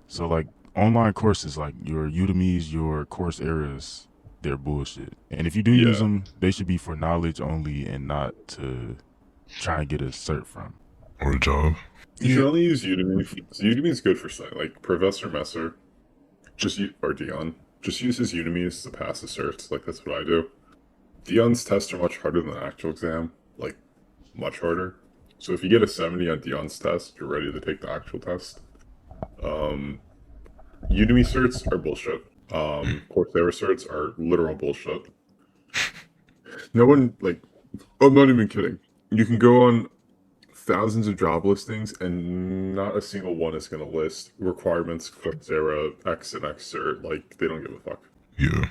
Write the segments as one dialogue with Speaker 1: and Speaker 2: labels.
Speaker 1: So like online courses, like your Udemy's, your course areas, they're bullshit. And if you do use
Speaker 2: Yeah.
Speaker 1: them, they should be for knowledge only and not to try and get a cert from.
Speaker 3: Or a job.
Speaker 2: You should
Speaker 1: Yeah.
Speaker 2: only use Udemy. Udemy is good for something like Professor Messer, or Dion. Just uses Udemy as to pass the certs. Like that's what I do. Dion's tests are much harder than the actual exam. Like much harder. So if you get a 70 on Dion's test, you're ready to take the actual test. Um, Udemy certs are bullshit.
Speaker 3: Mm.
Speaker 2: Coursera certs are literal bullshit. No one like. I'm not even kidding. You can go on thousands of job listings, and not a single one is going to list requirements Coursera X and X cert. Like they don't give a fuck.
Speaker 3: Yeah.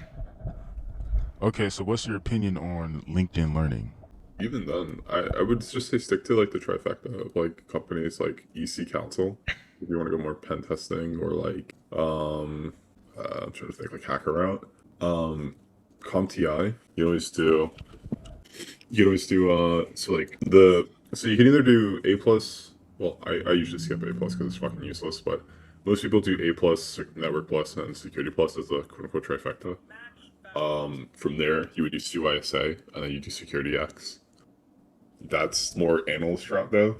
Speaker 1: Okay, so what's your opinion on LinkedIn Learning?
Speaker 2: Even then, I would just say stick to like the trifecta of like companies like EC Council if you want to go more pen testing or like I'm trying to think like HackerOut. CompTI. So like so you can either do A plus. Well, I usually skip A plus because it's fucking useless, but most people do A plus, Network plus, and Security plus as the quote unquote trifecta. From there you would do CYSA and then you do Security X. That's more analyst route though.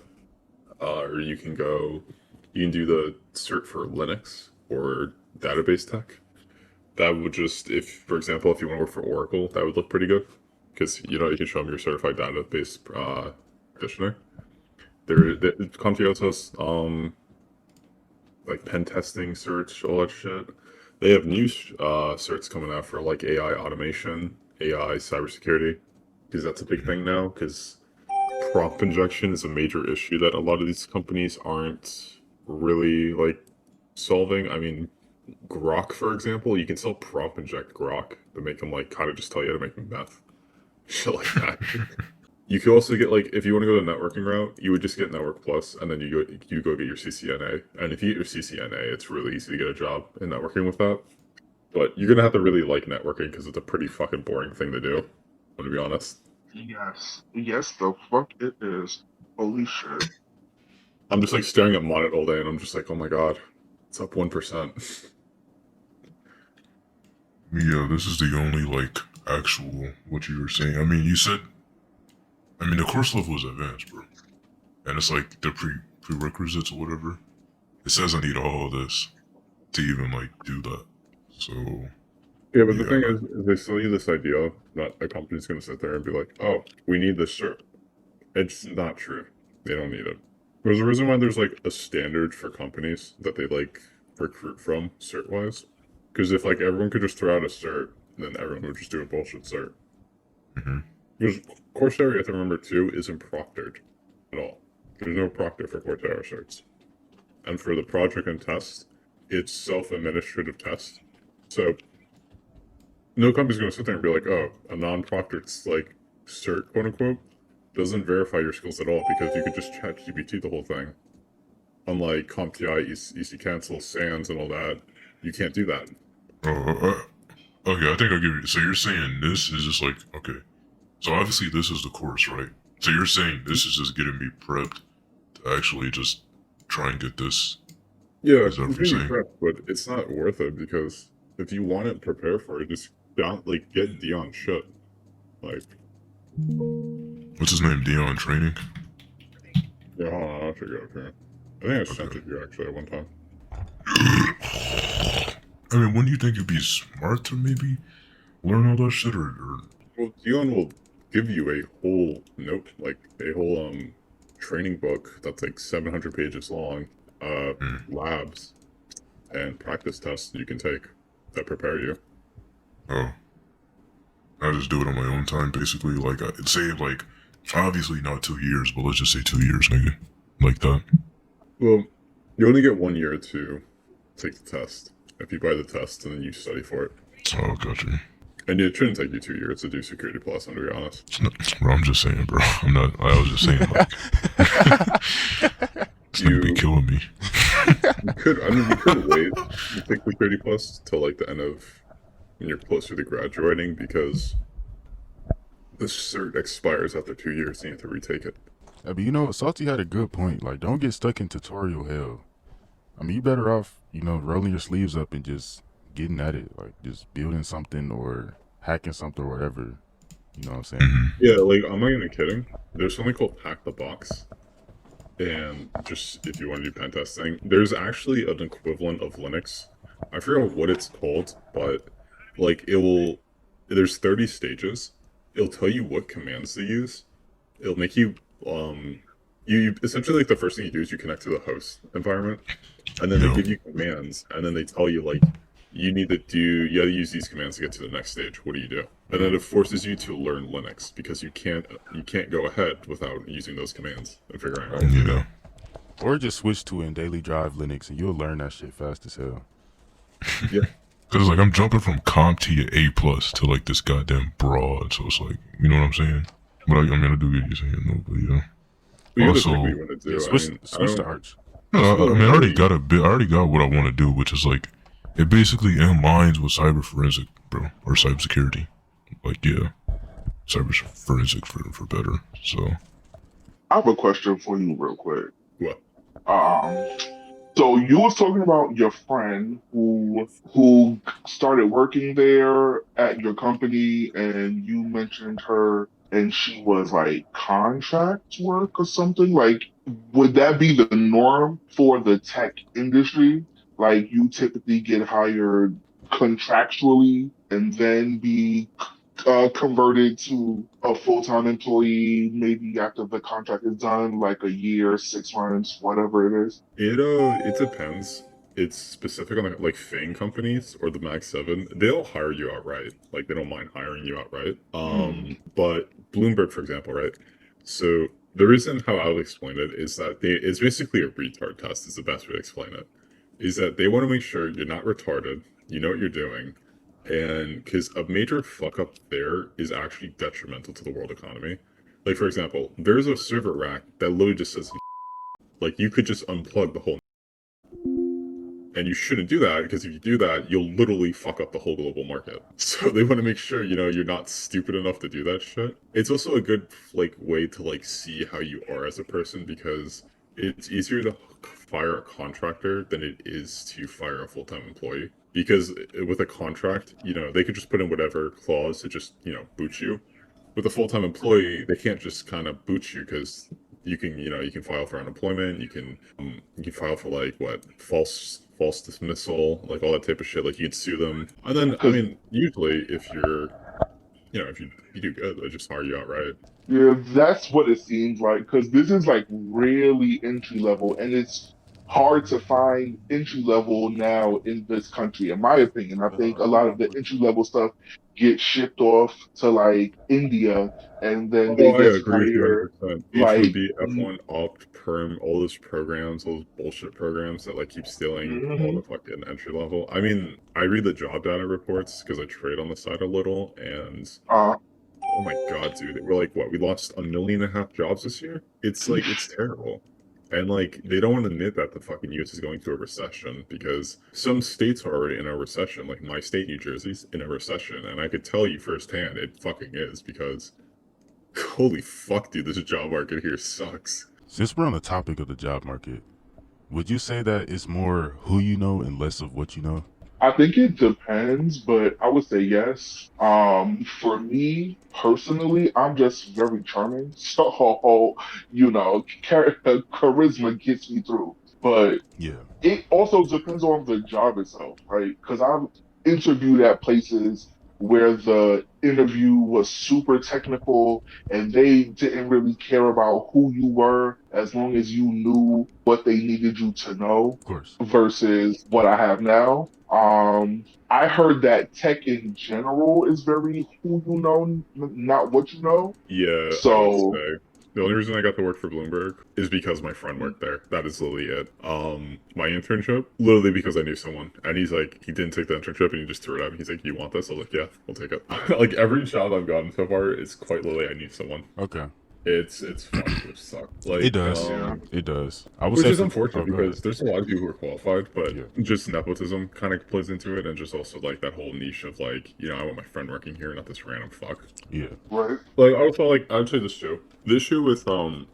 Speaker 2: Or you can do the cert for Linux or database tech. That would just, if, for example, if you want to work for Oracle, that would look pretty good. Because, you can show them your certified database practitioner. CompTIA also has, like pen testing certs, all that shit. They have new certs coming out for like AI automation, AI cybersecurity, because that's a big thing now. Because prompt injection is a major issue that a lot of these companies aren't really like solving. I mean, Grok, for example, you can still prompt inject Grok to make them like kind of just tell you how to make meth, shit like that. You could also get like if you want to go the networking route, you would just get Network Plus, and then you go get your CCNA. And if you get your CCNA, it's really easy to get a job in networking with that. But you're gonna have to really like networking because it's a pretty fucking boring thing to do. I'm gonna be honest.
Speaker 4: Yes. Yes, the fuck it is. Holy shit.
Speaker 2: I'm just like staring at Monet all day, and I'm just like, oh my god, it's up 1%.
Speaker 3: Yeah, this is the only, like, actual, what you were saying. I mean, the course level is advanced, bro. And it's like the prerequisites or whatever. It says I need all of this to even, like, do that. So,
Speaker 2: Yeah, but the
Speaker 3: yeah.
Speaker 2: thing is, they sell you this idea that a company's gonna sit there and be like, oh, we need this cert. It's not true. They don't need it. There's a reason why there's like a standard for companies that they like recruit from cert wise. Because if like everyone could just throw out a cert, then everyone would just do a bullshit cert.
Speaker 3: Hmm.
Speaker 2: Because Coursera, you have to remember too, isn't proctored at all. There's no proctor for Coursera certs. And for the project and test, it's self-administrative test. So no company's gonna sit there and be like, oh, a non-proctored like cert, quote unquote, doesn't verify your skills at all because you could just chat GPT the whole thing. Unlike CompTI, EC Cancel, SANS, and all that, you can't do that.
Speaker 3: Oh, okay, I think I give you. So you're saying this is just like, okay. So obviously this is the course, right? So you're saying this is just getting me prepped to actually just try and get this.
Speaker 2: Yeah,
Speaker 3: Is that
Speaker 2: it's
Speaker 3: what you're
Speaker 2: getting
Speaker 3: saying?
Speaker 2: prepped, but it's not worth it because if you want to prepare for it, just get Dion shit. Like,
Speaker 3: What's his name? Dion Training?
Speaker 2: yeah, hold on, I'll check it out here. I think I sent
Speaker 3: Okay.
Speaker 2: it to you actually at one time.
Speaker 3: I mean, wouldn't you think it'd be smart to maybe learn all that shit, or
Speaker 2: Well, Dion will give you a whole like a whole training book that's like 700 pages long,
Speaker 3: hmm.
Speaker 2: labs and practice tests you can take that prepare you.
Speaker 3: Oh, I just do it on my own time, basically. Like, I'd say, like, obviously not 2 years, but let's just say 2 years, nigga. Like that.
Speaker 2: Well, you only get 1 year to take the test if you buy the test and then you study for it.
Speaker 3: Oh, gotcha.
Speaker 2: And it shouldn't take you 2 years to do Security Plus, I'm gonna be honest.
Speaker 3: Bro, I'm just saying, bro. I was just saying, like, this nigga be
Speaker 2: You,
Speaker 3: killing me.
Speaker 2: you could wait to take Security Plus till like the end of when you're closer to graduating because the cert expires after 2 years and you have to retake it.
Speaker 1: But Salty had a good point. Like, don't get stuck in tutorial hell. I mean, you better off rolling your sleeves up and just getting at it, like just building something or hacking something or whatever. You know what I'm saying?
Speaker 3: Hmm.
Speaker 2: Yeah, like I'm not even kidding. There's something called Hack the Box, and just if you want to do pen testing, there's actually an equivalent of Linux. I forget what it's called, but like it will. There's 30 stages. It'll tell you what commands to use. It'll make you you essentially, like, the first thing you do is you connect to the host environment, and then they
Speaker 3: Yeah.
Speaker 2: give you commands, and then they tell you like you gotta use these commands to get to the next stage. What do you do? And then it forces you to learn Linux because you can't go ahead without using those commands and figuring out what to do.
Speaker 3: Yeah.
Speaker 1: Or just switch to in daily drive Linux and you'll learn that shit fast as hell.
Speaker 2: Yeah.
Speaker 3: Cause like I'm jumping from CompT to A+ to like this goddamn broad, so it's like, you know what I'm saying? But I mean, I do get you saying no, but yeah.
Speaker 2: But you gotta
Speaker 3: Also,
Speaker 2: pick what you want to do.
Speaker 1: Yeah,
Speaker 2: I
Speaker 1: switch
Speaker 2: mean, I
Speaker 1: switch to
Speaker 2: don't.
Speaker 1: Arch.
Speaker 3: I mean, I already
Speaker 2: Really.
Speaker 3: got a bit. I already got what I want to do, which is like, it basically aligns with cyber forensic, bro, or cybersecurity. Like, yeah, cyber forensic for better. So,
Speaker 4: I have a question for you, real quick.
Speaker 2: What?
Speaker 4: Um, so you was talking about your friend who started working there at your company, and you mentioned her, and she was like contract work or something. Like, would that be the norm for the tech industry? Like, you typically get hired contractually and then be converted to a full-time employee maybe after the contract is done, like a year, 6 months, whatever it is.
Speaker 2: It depends. It's specific on like FANG companies or the Mag 7. They'll hire you outright. Like they don't mind hiring you outright.
Speaker 4: Mm.
Speaker 2: But Bloomberg, for example, right? So the reason how I would explain it is that it's basically a retard test is the best way to explain it. Is that they want to make sure you're not retarded, you know what you're doing, and because a major fuck up there is actually detrimental to the world economy. Like for example, there's a server rack that literally just says like you could just unplug the whole, and you shouldn't do that because if you do that, you'll literally fuck up the whole global market. So they want to make sure you're not stupid enough to do that shit. It's also a good like way to like see how you are as a person because it's easier to fire a contractor than it is to fire a full-time employee. Because with a contract, they could just put in whatever clause to just, boot you. With a full-time employee, they can't just kind of boot you because you can file for unemployment, you can file for like what false dismissal, like all that type of shit. Like you can sue them, and then I
Speaker 4: Because
Speaker 2: mean, usually if if you do good, they just hire you outright.
Speaker 4: yeah, that's what it seems like. Because this is like really entry level, and it's hard to find entry level now in this country, in my opinion. I think a lot of the entry level stuff gets shipped off to like India, and then they
Speaker 2: Oh, I
Speaker 4: just
Speaker 2: agree with you
Speaker 4: hire
Speaker 2: 100%.
Speaker 4: like.
Speaker 2: H-1B, F1, Opt, Perm, all those programs, those bullshit programs that like keep stealing all
Speaker 4: Mhm.
Speaker 2: the fucking entry level. I mean, I read the job data reports because I trade on the side a little, and
Speaker 4: uh,
Speaker 2: oh my god, dude. We're like, what? We lost 1.5 million jobs this year? It's like, it's terrible. And like, they don't want to admit that the fucking US is going through a recession because some states are already in a recession. Like my state, New Jersey's in a recession. And I could tell you firsthand it fucking is because holy fuck, dude, this job market here sucks.
Speaker 1: Since we're on the topic of the job market, would you say that it's more who you know and less of what you know?
Speaker 4: I think it depends, but I would say yes. For me personally, I'm just very charming, so charisma gets me through. But
Speaker 1: Yeah,
Speaker 4: it also depends on the job itself, right? Because I've interviewed at places where the interview was super technical and they didn't really care about who you were as long as you knew what they needed you to know
Speaker 1: of course.
Speaker 4: versus what I have now. I heard that tech in general is very who you know, not what you know.
Speaker 2: Yeah, I would
Speaker 4: So,
Speaker 2: say. The only reason I got to work for Bloomberg is because my friend worked there. That is literally it. My internship, literally because I knew someone. And he's like, he didn't take the internship and he just threw it at me. He's like, you want this? I was like, yeah, I'll take it. Like every job I've gotten so far, it's quite literally I knew someone.
Speaker 1: Okay.
Speaker 2: It's fucking suck.
Speaker 1: It
Speaker 2: Like,
Speaker 1: does.
Speaker 4: yeah.
Speaker 1: It does. I would
Speaker 2: which
Speaker 1: say
Speaker 2: is
Speaker 1: for
Speaker 2: unfortunate
Speaker 1: go ahead.
Speaker 2: because there's a lot of people who are qualified, but
Speaker 1: Yeah.
Speaker 2: just nepotism kind of plays into it, and just also like that whole niche of like, I want my friend working here, not this random fuck.
Speaker 1: Yeah.
Speaker 4: Right.
Speaker 2: Like also like I'd say this too. The issue with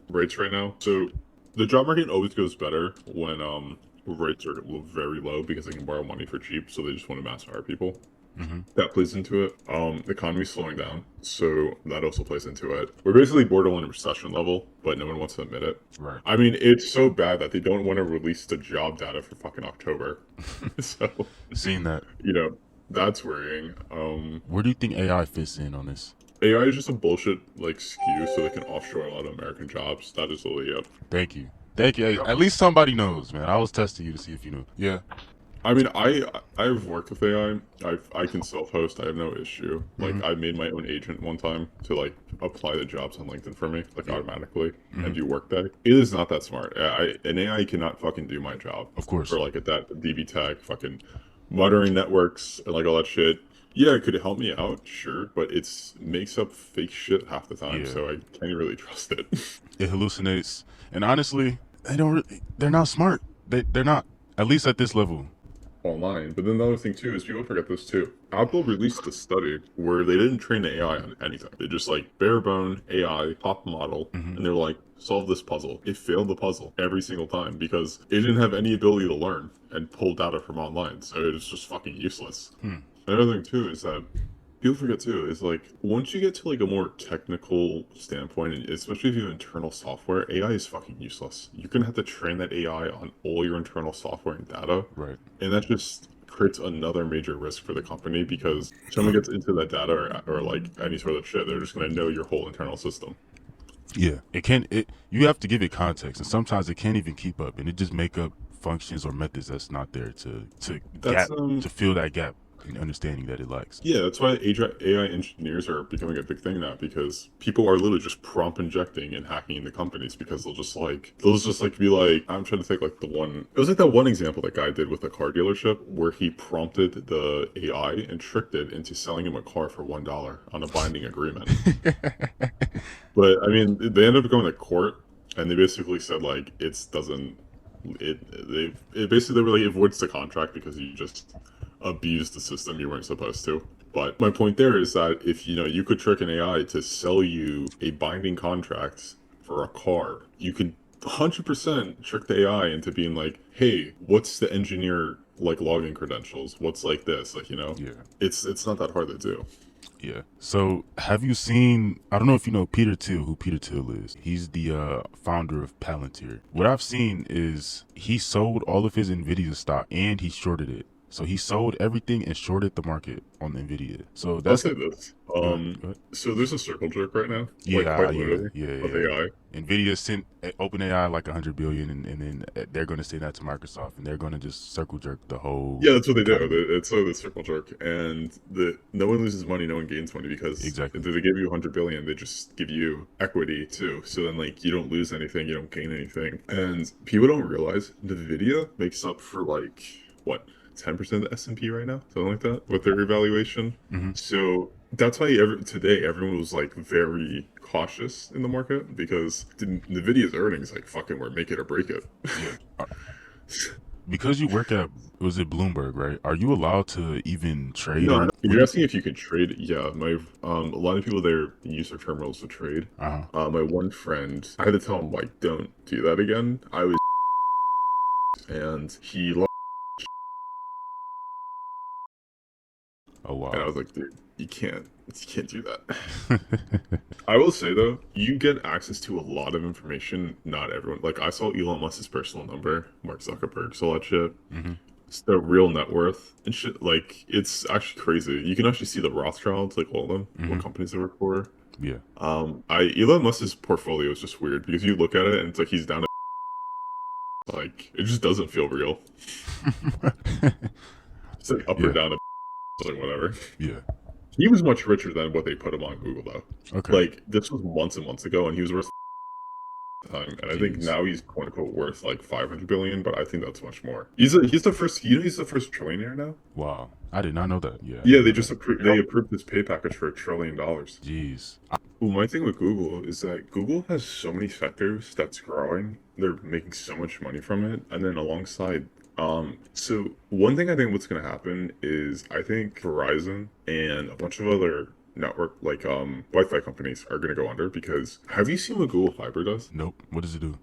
Speaker 2: rates right now. So the job market always goes better when rates are very low because they can borrow money for cheap, so they just want to mass hire people.
Speaker 1: Mm-hmm.
Speaker 2: That plays into it. The economy's slowing down, so that also plays into it. We're basically borderline recession level, but no one wants to admit it.
Speaker 1: Right.
Speaker 2: I mean, it's so bad that they don't want to release the job data for fucking October. So,
Speaker 1: Seeing that.
Speaker 2: you know, that's worrying.
Speaker 1: Where do you think AI fits in on this?
Speaker 2: AI is just a bullshit like skew, so they can offshore a lot of American jobs. That is literally it.
Speaker 1: Thank you. Thank you. Hey, at least somebody knows, man. I was testing you to see if you knew. Yeah.
Speaker 2: I mean, I've worked with AI. I can self-host. I have no issue. Like, I made my own agent one time to like apply the jobs on LinkedIn for me, like automatically, and do Workday. It is not that smart. An AI cannot fucking do my job.
Speaker 1: Of course.
Speaker 2: For like at that DB tech, fucking monitoring networks and like all that shit. Yeah, it could help me out, sure, but it's makes up fake shit half the time,
Speaker 1: Yeah.
Speaker 2: so I can't really trust it.
Speaker 1: It hallucinates, and honestly, they're not smart. They're not. At least at this level.
Speaker 2: Online. But then the other thing too is people forget this too. Apple released a study where they didn't train the AI on anything. They just like bare bone AI top model, and they're like, solve this puzzle. It failed the puzzle every single time because it didn't have any ability to learn and pull data from online. So it was just fucking useless. Another thing too is that people forget too is like once you get to like a more technical standpoint, and especially if you have internal software, AI is fucking useless. You're gonna have to train that AI on all your internal software and data,
Speaker 1: Right.
Speaker 2: and that just creates another major risk for the company because if someone gets into that data or like any sort of shit, they're just gonna know your whole internal system.
Speaker 1: Yeah. You have to give it context, and sometimes it can't even keep up, and it just make up functions or methods that's not there to fill that gap in understanding that it lacks.
Speaker 2: Yeah, that's why AI engineers are becoming a big thing now because people are literally just prompt injecting and hacking into companies because they'll just like be like, I'm trying to take like it was like that one example that guy did with a car dealership where he prompted the AI and tricked it into selling him a car for $1 on a binding agreement. But I mean, they ended up going to court and they basically said like it basically really avoids the contract because you just abuse the system you weren't supposed to. But my point there is that if you could trick an AI to sell you a binding contract for a car, you could 100% trick the AI into being like, hey, what's the engineer like login credentials? What's like this? Like,
Speaker 1: Yeah.
Speaker 2: It's not that hard to do.
Speaker 1: Yeah. So have you seen, I don't know if you know Peter Thiel, who Peter Thiel is. He's the founder of Palantir. What I've seen is he sold all of his NVIDIA stock and he shorted it. So he sold everything and shorted the market on NVIDIA. So
Speaker 2: I'll
Speaker 1: that's
Speaker 2: say this.
Speaker 1: Go ahead.
Speaker 2: So there's a circle jerk right now.
Speaker 1: Yeah,
Speaker 2: like quite literally,
Speaker 1: yeah.
Speaker 2: with AI.
Speaker 1: NVIDIA sent OpenAI like 100 billion, and then they're going to send that to Microsoft, and they're going to just circle jerk the whole.
Speaker 2: Yeah, that's what they do.
Speaker 1: economy.
Speaker 2: It's so the circle jerk, and no one loses money, no one gains money because
Speaker 1: Exactly.
Speaker 2: if they give you 100 billion, they just give you equity too. So then like you don't lose anything, you don't gain anything, and people don't realize Nvidia makes up for like what 10% of the S&P right now, something like that, with their evaluation. So that's why today everyone was like very cautious in the market because Nvidia's earnings like fucking were make it or break it.
Speaker 1: Because you work at, was it Bloomberg, right? Are you allowed to even trade?
Speaker 2: No, you're asking if you could trade. Yeah, a lot of people there use their terminals to trade. My one friend, I had to tell him like, don't do that again. I was, and he lost.
Speaker 1: Oh wow.
Speaker 2: And I was like, dude, you can't do that. I will say though, you get access to a lot of information. Not everyone. Like I saw Elon Musk's personal number, Mark Zuckerberg, saw that shit. It's their real net worth and shit. Like it's actually crazy. You can actually see the Rothschilds, like all of them, what companies they work for.
Speaker 1: Yeah.
Speaker 2: Elon Musk's portfolio is just weird because you look at it and it's like he's down to like it just doesn't feel real. It's like up or down to like whatever.
Speaker 1: Yeah.
Speaker 2: He was much richer than what they put him on Google though.
Speaker 1: Okay.
Speaker 2: Like this was months and months ago, and he was worth time, and I think now he's quote unquote worth like 500 billion, but I think that's much more. He's the first. He's the first trillionaire now.
Speaker 1: Wow, I did not know that. Yeah.
Speaker 2: Yeah, they just approved his pay package for $1 trillion.
Speaker 1: Jeez.
Speaker 2: Well, my thing with Google is that Google has so many sectors that's growing. They're making so much money from it, and then alongside. So one thing I think what's going to happen is I think Verizon and a bunch of other network like Wi-Fi companies are going to go under because have you seen what Google Fiber does?
Speaker 1: Nope. What does it do?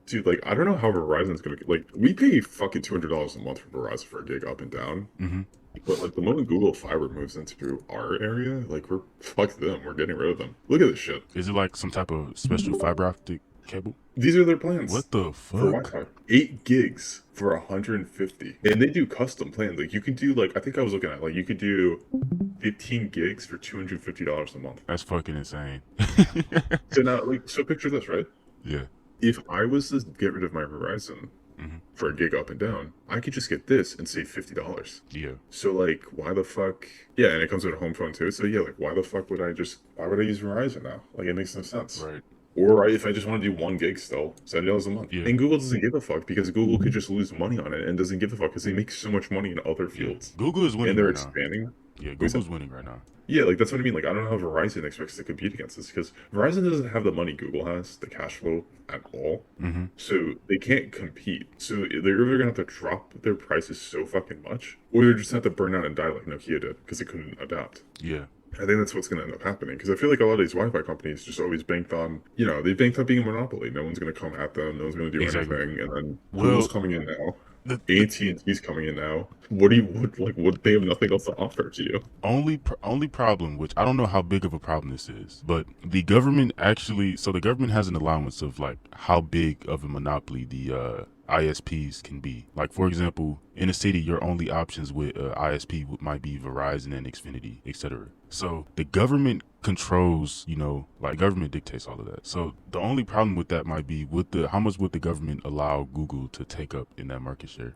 Speaker 2: Dude, like, I don't know how Verizon's gonna like. We pay fucking $200 a month for Verizon for a gig up and down.
Speaker 1: Mm-hmm.
Speaker 2: But like the moment Google Fiber moves into our area, like we're fuck them. We're getting rid of them. Look at this shit.
Speaker 1: Is it like some type of special fiber optic cable?
Speaker 2: These are their plans.
Speaker 1: What the
Speaker 2: For
Speaker 1: fuck?
Speaker 2: Wi-Fi, 8 gigs for 150, and they do custom plans. Like you can do like I think I was looking at like you could do 15 gigs for $250 a month.
Speaker 1: That's fucking insane.
Speaker 2: So now, like, so picture this, right?
Speaker 1: Yeah.
Speaker 2: If I was to get rid of my Verizon
Speaker 1: Mhm.
Speaker 2: for a gig up and down, I could just get this and save $50.
Speaker 1: Yeah.
Speaker 2: So like, why the fuck? Yeah, and it comes with a home phone too. So yeah, like, why the fuck would I just? Why would I use Verizon now? Like, it makes no sense.
Speaker 1: Right.
Speaker 2: Or if I just want to do 1 gig still, $70 a month.
Speaker 1: Yeah.
Speaker 2: And Google doesn't give a fuck because Google could just lose money on it and doesn't give a fuck because they make so much money in other
Speaker 1: Yeah.
Speaker 2: fields.
Speaker 1: Google is winning
Speaker 2: And they're
Speaker 1: right now.
Speaker 2: expanding.
Speaker 1: Yeah,
Speaker 2: What's
Speaker 1: Google's winning right now.
Speaker 2: Yeah, like that's what I mean. Like I don't know how Verizon expects to compete against this because Verizon doesn't have the money Google has, the cash flow at all.
Speaker 1: Mm-hmm.
Speaker 2: So they can't compete. So they're either gonna have to drop their prices so fucking much, or they're just have to burn out and die like Nokia did because they couldn't adapt.
Speaker 1: Yeah.
Speaker 2: I think that's what's gonna end up happening because I feel like a lot of these Wi-Fi companies just always banked on, they banked on being a monopoly. No one's gonna come at them. No one's gonna do
Speaker 1: Exactly.
Speaker 2: anything. And then
Speaker 1: Well,
Speaker 2: Google's coming in now.
Speaker 1: The
Speaker 2: AT&T's coming in now. What they have nothing else to offer to you?
Speaker 1: only problem, which I don't know how big of a problem this is, but the government the government has an allowance of like how big of a monopoly the ISPs can be. Like for example, in a city, your only options with ISP might be Verizon and Xfinity, etc. So the government controls, government dictates all of that. So the only problem with that might be how much would the government allow Google to take up in that market share?